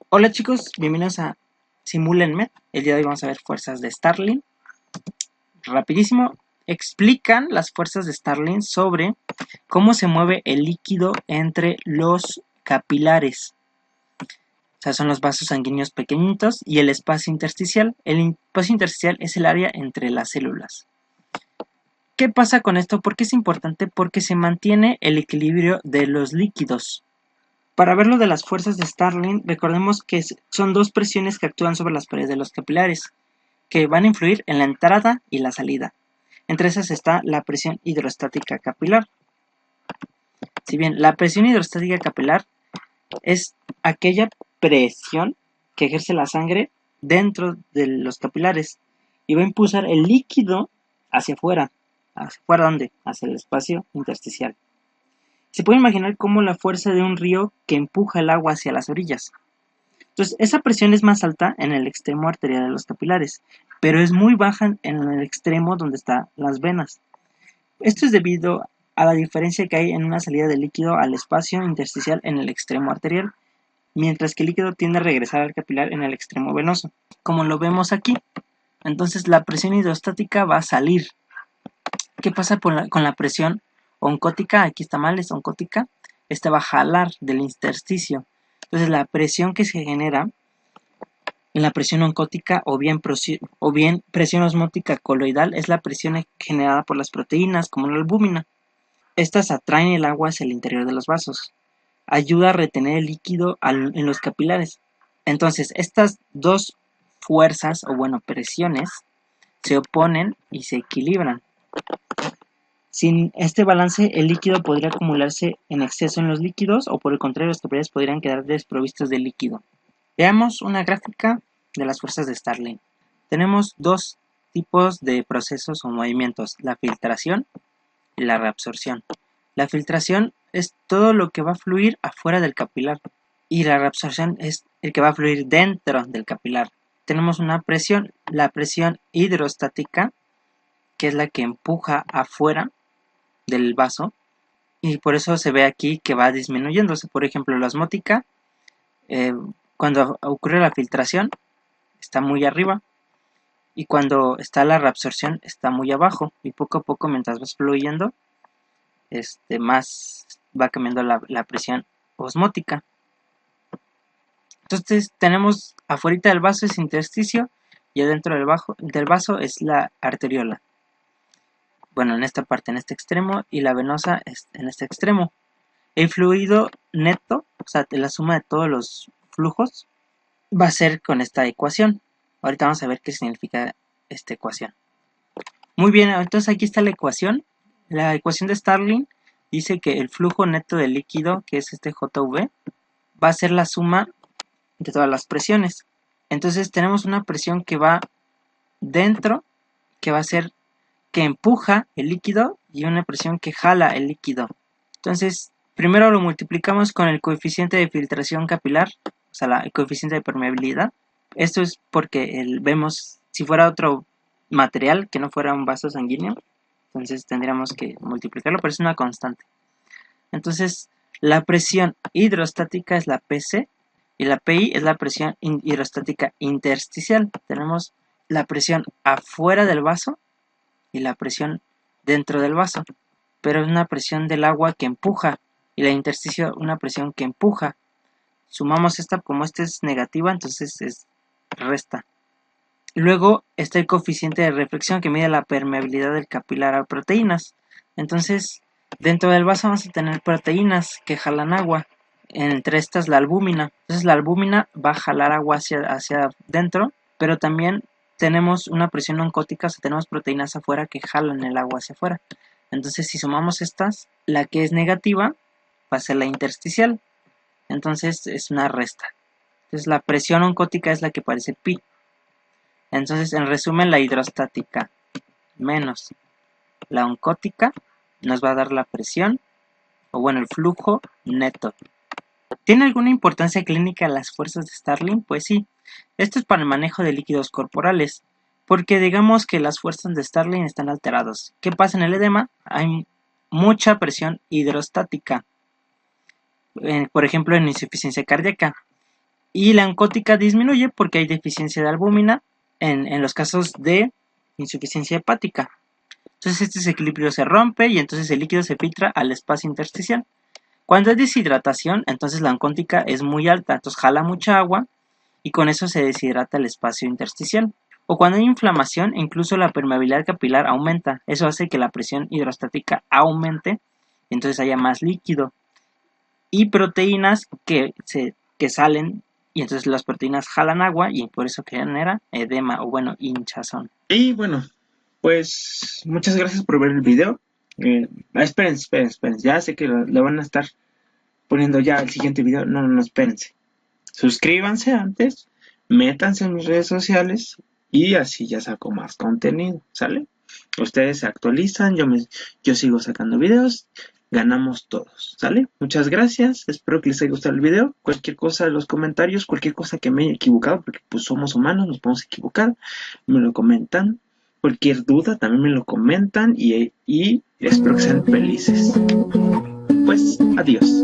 Hola chicos, bienvenidos a Simulenmed. El día de hoy vamos a ver fuerzas de Starling. Rapidísimo, explican las fuerzas de Starling sobre cómo se mueve el líquido entre los capilares. O sea, son los vasos sanguíneos pequeñitos y el espacio intersticial. El espacio intersticial es el área entre las células. ¿Qué pasa con esto? ¿Por qué es importante? Porque se mantiene el equilibrio de los líquidos. Para ver lo de las fuerzas de Starling, recordemos que son dos presiones que actúan sobre las paredes de los capilares, que van a influir en la entrada y la salida. Entre esas está la presión hidrostática capilar. Si bien la presión hidrostática capilar es aquella presión que ejerce la sangre dentro de los capilares y va a impulsar el líquido hacia afuera. ¿Hacia afuera dónde? Hacia el espacio intersticial. Se puede imaginar como la fuerza de un río que empuja el agua hacia las orillas. Entonces, esa presión es más alta en el extremo arterial de los capilares, pero es muy baja en el extremo donde están las venas. Esto es debido a la diferencia que hay en una salida de líquido al espacio intersticial en el extremo arterial, mientras que el líquido tiende a regresar al capilar en el extremo venoso, como lo vemos aquí. Entonces, la presión hidrostática va a salir. ¿Qué pasa con la presión oncótica? Aquí está mal, es oncótica. Esta va a jalar del intersticio. Entonces, la presión que se genera en la presión oncótica o bien presión osmótica coloidal es la presión generada por las proteínas, como la albúmina. Estas atraen el agua hacia el interior de los vasos. Ayuda a retener el líquido en los capilares. Entonces, estas dos fuerzas, o bueno, presiones, se oponen y se equilibran. Sin este balance, el líquido podría acumularse en exceso en los líquidos, o por el contrario, los capilares podrían quedar desprovistos de líquido. Veamos una gráfica de las fuerzas de Starling. Tenemos dos tipos de procesos o movimientos, la filtración y la reabsorción. La filtración es todo lo que va a fluir afuera del capilar y la reabsorción es el que va a fluir dentro del capilar. Tenemos una presión, la presión hidrostática, que es la que empuja afuera del vaso y por eso se ve aquí que va disminuyéndose. Por ejemplo, la osmótica, cuando ocurre la filtración, está muy arriba y cuando está la reabsorción está muy abajo y poco a poco mientras vas fluyendo más va cambiando la presión osmótica. Entonces tenemos afuera del vaso es intersticio y adentro del vaso es la arteriola. Bueno, en esta parte, en este extremo, y la venosa es en este extremo. El fluido neto, o sea, la suma de todos los flujos, va a ser con esta ecuación. Ahorita vamos a ver qué significa esta ecuación. Muy bien, entonces aquí está la ecuación. La ecuación de Starling dice que el flujo neto de líquido, que es este JV, va a ser la suma de todas las presiones. Entonces tenemos una presión que va dentro, que va a ser que empuja el líquido y una presión que jala el líquido. Entonces, primero lo multiplicamos con el coeficiente de filtración capilar, o sea, el coeficiente de permeabilidad. Esto es porque vemos, si fuera otro material que no fuera un vaso sanguíneo, entonces tendríamos que multiplicarlo, pero es una constante. Entonces, la presión hidrostática es la PC y la PI es la presión hidrostática intersticial. Tenemos la presión afuera del vaso y la presión dentro del vaso, pero es una presión del agua que empuja y la intersticio una presión que empuja. Sumamos esta, como esta es negativa, entonces es resta. Luego está el coeficiente de reflexión que mide la permeabilidad del capilar a proteínas. Entonces, dentro del vaso vamos a tener proteínas que jalan agua. Entre estas la albúmina. Entonces la albúmina va a jalar agua hacia dentro, pero también tenemos una presión oncótica, o sea, tenemos proteínas afuera que jalan el agua hacia afuera. Entonces, si sumamos estas, la que es negativa va a ser la intersticial. Entonces es una resta. Entonces la presión oncótica es la que parece pi. Entonces, en resumen, la hidrostática menos la oncótica nos va a dar la presión, o bueno, el flujo neto. ¿Tiene alguna importancia clínica las fuerzas de Starling? Pues sí. Esto es para el manejo de líquidos corporales, porque digamos que las fuerzas de Starling están alteradas. ¿Qué pasa en el edema? Hay mucha presión hidrostática, por ejemplo en insuficiencia cardíaca. Y la oncótica disminuye porque hay deficiencia de albúmina en los casos de insuficiencia hepática. Entonces este desequilibrio se rompe y entonces el líquido se filtra al espacio intersticial. Cuando hay deshidratación, entonces la oncótica es muy alta, entonces jala mucha agua y con eso se deshidrata el espacio intersticial. O cuando hay inflamación, incluso la permeabilidad capilar aumenta. Eso hace que la presión hidrostática aumente y entonces haya más líquido. Y proteínas que salen y entonces las proteínas jalan agua y por eso genera edema o bueno, hinchazón. Y bueno, pues muchas gracias por ver el video. Esperen. Ya sé que le van a estar poniendo ya el siguiente video. No, espérense. Suscríbanse antes, métanse en mis redes sociales y así ya saco más contenido, ¿sale? Ustedes se actualizan, yo sigo sacando videos, ganamos todos, ¿sale? Muchas gracias, espero que les haya gustado el video. Cualquier cosa en los comentarios, cualquier cosa que me haya equivocado, porque pues somos humanos, nos podemos equivocar, me lo comentan. Cualquier duda también me lo comentan y espero que sean felices. Pues adiós.